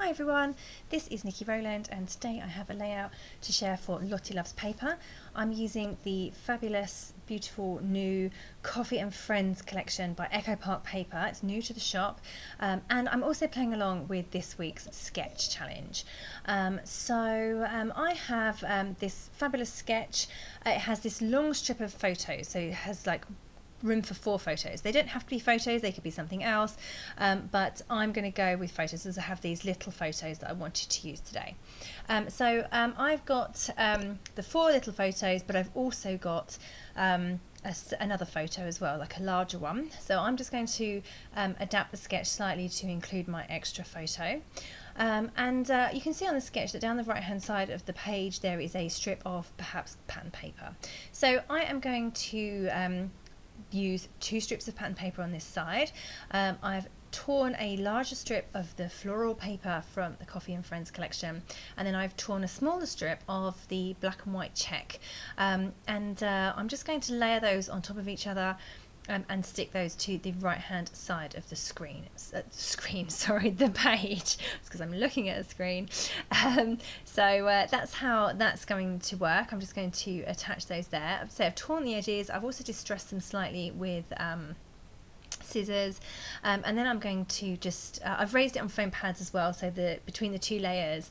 Hi everyone, this is Nikki Rowland and today I have a layout to share for Lottie Loves Paper. I'm using the fabulous, beautiful new Coffee and Friends collection by Echo Park Paper. It's new to the shop and I'm also playing along with this week's sketch challenge. I have this fabulous sketch. It has this long strip of photos, so it has like room for 4 photos. They don't have to be photos, they could be something else, but I'm going to go with photos as I have these little photos that I wanted to use today. I've got the 4 little photos, but I've also got another photo as well, like a larger one. So I'm just going to adapt the sketch slightly to include my extra photo. You can see on the sketch that down the right hand side of the page there is a strip of perhaps pattern paper. So I am going to use 2 strips of pattern paper on this side. I've torn a larger strip of the floral paper from the Coffee and Friends collection, and then I've torn a smaller strip of the black and white check, I'm just going to layer those on top of each other and stick those to the right hand side of the the page, because I'm looking at a screen. That's how that's going to work. I'm just going to attach those there. So I've torn the edges, I've also distressed them slightly with scissors, and then I'm going to just I've raised it on foam pads as well, so that between the 2 layers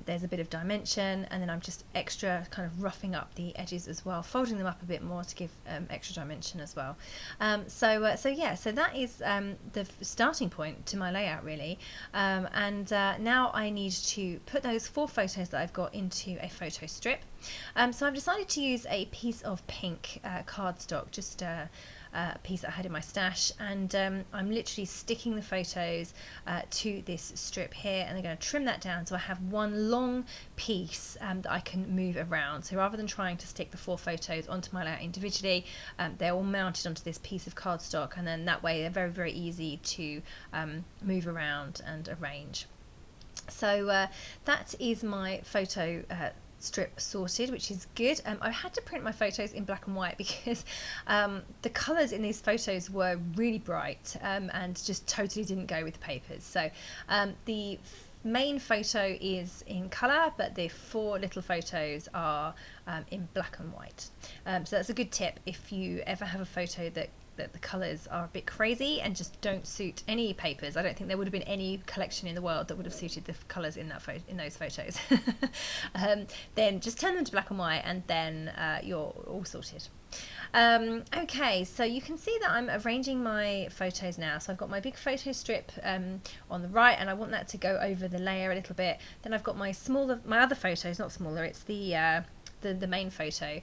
there's a bit of dimension, and then I'm just extra kind of roughing up the edges as well, folding them up a bit more to give extra dimension as well. So that is the starting point to my layout really, now I need to put those 4 photos that I've got into a photo strip. So I've decided to use a piece of pink cardstock, just a piece that I had in my stash, and I'm literally sticking the photos to this strip here, and I'm going to trim that down so I have one long piece that I can move around. So rather than trying to stick the 4 photos onto my layout individually, they're all mounted onto this piece of cardstock, and then that way they're very, very easy to move around and arrange. So that is my photo strip sorted, which is good. I had to print my photos in black and white because the colours in these photos were really bright and just totally didn't go with the papers. So the main photo is in colour, but the 4 little photos are in black and white. So that's a good tip if you ever have a photo that the colours are a bit crazy and just don't suit any papers. I don't think there would have been any collection in the world that would have suited the colours in those photos. Then just turn them to black and white, and then you're all sorted. Okay, so you can see that I'm arranging my photos now. So I've got my big photo strip on the right, and I want that to go over the layer a little bit. Then I've got my other photos, not smaller, it's the main photo,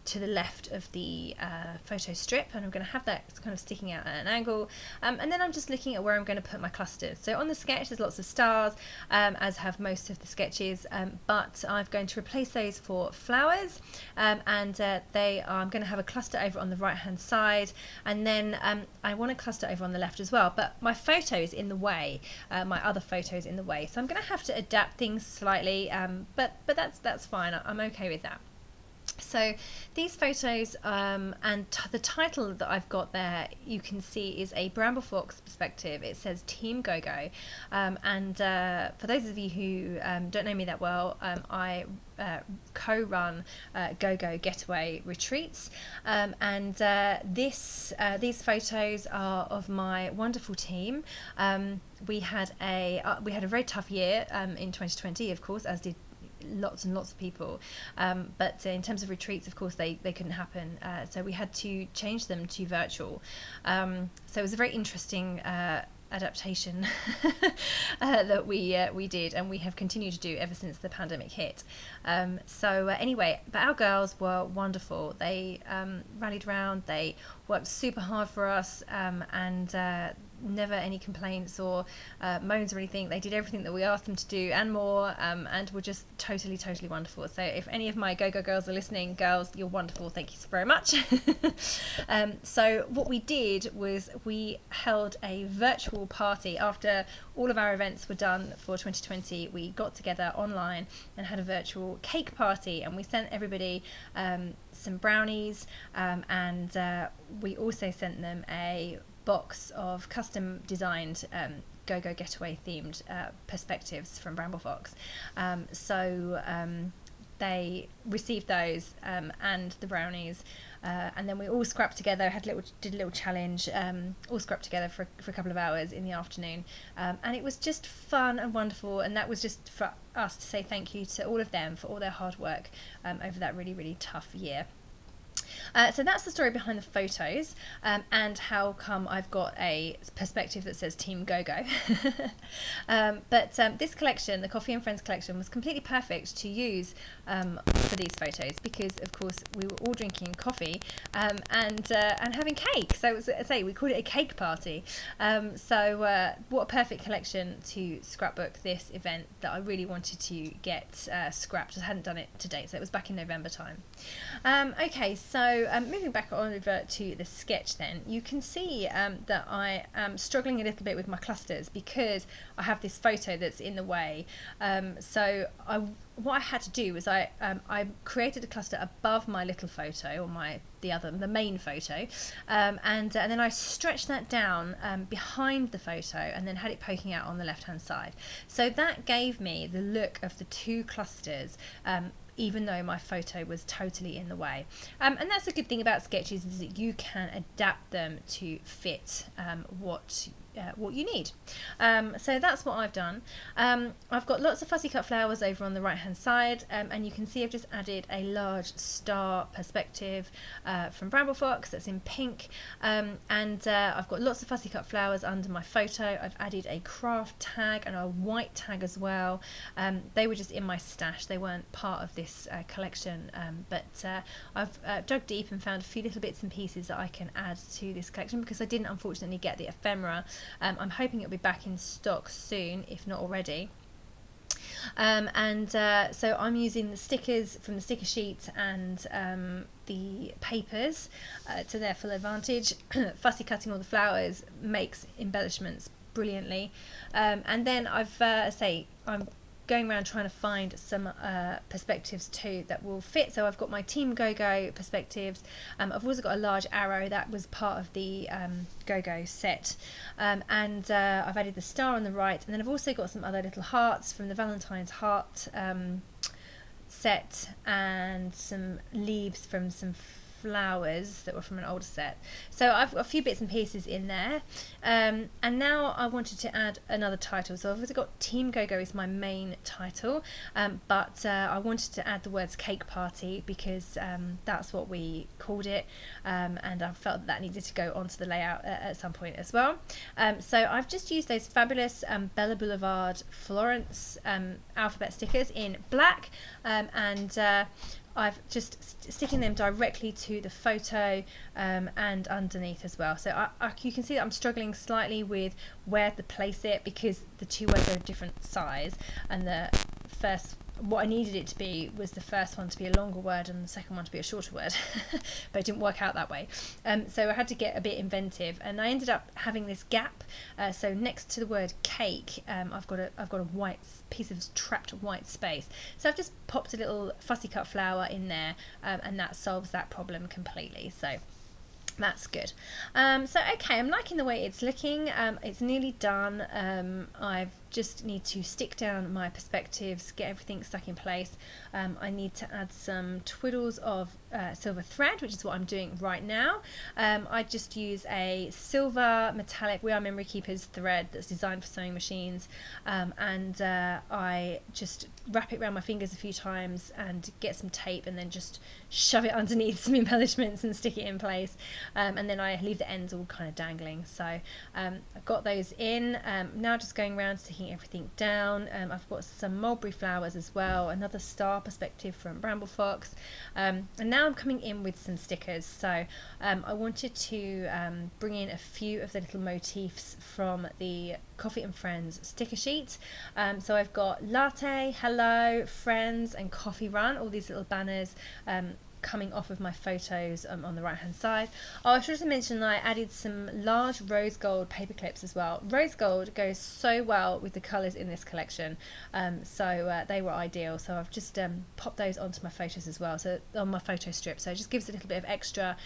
to the left of the photo strip, and I'm going to have that kind of sticking out at an angle, and then I'm just looking at where I'm going to put my clusters. So on the sketch there's lots of stars, as have most of the sketches, but I'm going to replace those for flowers, I'm going to have a cluster over on the right hand side, and then I want a cluster over on the left as well, but my photo is in the way, my other photo is in the way, so I'm going to have to adapt things slightly, but that's fine. I'm okay with that. So these photos, and the title that I've got there, you can see, is a Bramble Fox perspective. It says Team GoGo, for those of you who don't know me that well, I co-run GoGo Getaway retreats, these photos are of my wonderful team. We had a very tough year in 2020, of course, as did lots and lots of people, but in terms of retreats, of course, they couldn't happen, so we had to change them to virtual. So it was a very interesting adaptation that we did, and we have continued to do ever since the pandemic hit. Anyway, but our girls were wonderful. They rallied around, they worked super hard for us, and never any complaints or moans or anything. They did everything that we asked them to do and more, and were just totally wonderful. So if any of my GoGo girls are listening, girls, you're wonderful, thank you so very much. So what we did was we held a virtual party after all of our events were done for 2020. We got together online and had a virtual cake party, and we sent everybody some brownies, and we also sent them a box of custom designed GoGo Getaway themed perspectives from Bramble Fox. They received those and the brownies, and then we all scrapped together, did a little challenge, all scrapped together for a couple of hours in the afternoon, and it was just fun and wonderful, and that was just for us to say thank you to all of them for all their hard work over that really, really tough year. So that's the story behind the photos, and how come I've got a perspective that says Team GoGo. But this collection, the Coffee and Friends collection, was completely perfect to use for these photos, because of course we were all drinking coffee and having cake. So it was, we called it a cake party. What a perfect collection to scrapbook this event that I really wanted to get scrapped. I hadn't done it to date, so it was back in November time. Okay, so moving back over to the sketch then, you can see that I am struggling a little bit with my clusters because I have this photo that's in the way. What I had to do was I created a cluster above my little photo, or the main photo, and then I stretched that down behind the photo and then had it poking out on the left hand side. So that gave me the look of the two clusters, even though my photo was totally in the way. And that's a good thing about sketches, is that you can adapt them to fit what you need. So that's what I've done. I've got lots of fussy cut flowers over on the right hand side, and you can see I've just added a large star perspective from Bramble Fox that's in pink, and I've got lots of fussy cut flowers under my photo. I've added a craft tag and a white tag as well. They were just in my stash, they weren't part of this collection, but I've dug deep and found a few little bits and pieces that I can add to this collection, because I didn't unfortunately get the ephemera. I'm hoping it'll be back in stock soon, if not already. So I'm using the stickers from the sticker sheet and the papers to their full advantage. Fussy cutting all the flowers makes embellishments brilliantly, and then I'm going around trying to find some perspectives too that will fit. So I've got my Team GoGo perspectives. I've also got a large arrow that was part of the GoGo set, and I've added the star on the right, and then I've also got some other little hearts from the Valentine's heart set, and some leaves from some flowers that were from an older set. So I've got a few bits and pieces in there, and now I wanted to add another title. So I've also got Team GoGo is my main title, but I wanted to add the words cake party, because that's what we called it, and I felt that needed to go onto the layout at some point as well. So I've just used those fabulous Bella Blvd Florence alphabet stickers in black, and I've just sticking them directly to the photo and underneath as well. So you can see that I'm struggling slightly with where to place it, because the two words are a different size, and what I needed it to be was the first one to be a longer word and the second one to be a shorter word, but it didn't work out that way. So I had to get a bit inventive, and I ended up having this gap. So next to the word cake, I've got a white piece of trapped white space. So I've just popped a little fussy cut flower in there, and that solves that problem completely. So that's good. Okay, I'm liking the way it's looking. It's nearly done. I just need to stick down my perspectives, get everything stuck in place. I need to add some twiddles of silver thread, which is what I'm doing right now. I just use a silver metallic We Are Memory Keepers thread that's designed for sewing machines, and I just wrap it around my fingers a few times and get some tape, and then just shove it underneath some embellishments and stick it in place, and then I leave the ends all kind of dangling. So I've got those in. Now just going around sticking everything down. I've got some mulberry flowers as well, another star perspective from Bramble Fox, and now I'm coming in with some stickers. So I wanted to bring in a few of the little motifs from the Coffee and Friends sticker sheet. So I've got latte, hello, friends, and coffee run, all these little banners coming off of my photos on the right hand side. Oh, I should have mentioned that I added some large rose gold paper clips as well. Rose gold goes so well with the colours in this collection, so they were ideal. So I've just popped those onto my photos as well, so on my photo strip, so it just gives a little bit of extra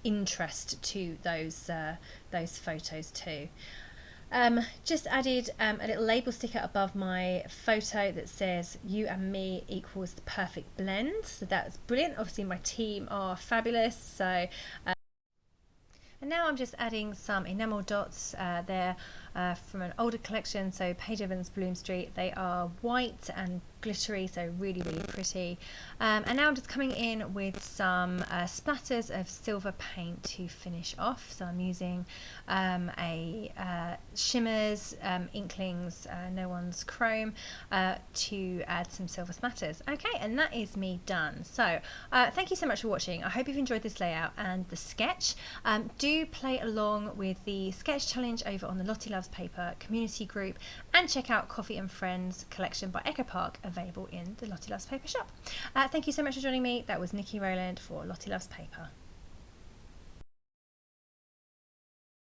interest to those photos too. Just added a little label sticker above my photo that says "You and me equals the perfect blend." So that's brilliant. Obviously my team are fabulous. So and now I'm just adding some enamel dots. They're from an older collection, so Page Evans Bloom Street. They are white and glittery, so really pretty. And now I'm just coming in with some splatters of silver paint to finish off. So I'm using shimmers, inklings, No One's Chrome, to add some silver splatters. Okay, and that is me done. So thank you so much for watching. I hope you've enjoyed this layout and the sketch. Do play along with the sketch challenge over on the Lottie Loves Paper community group, and check out Coffee and Friends collection by Echo Park, available in the Lottie Loves Paper shop. Thank you so much for joining me. That was Nikki Rowland for Lottie Loves Paper.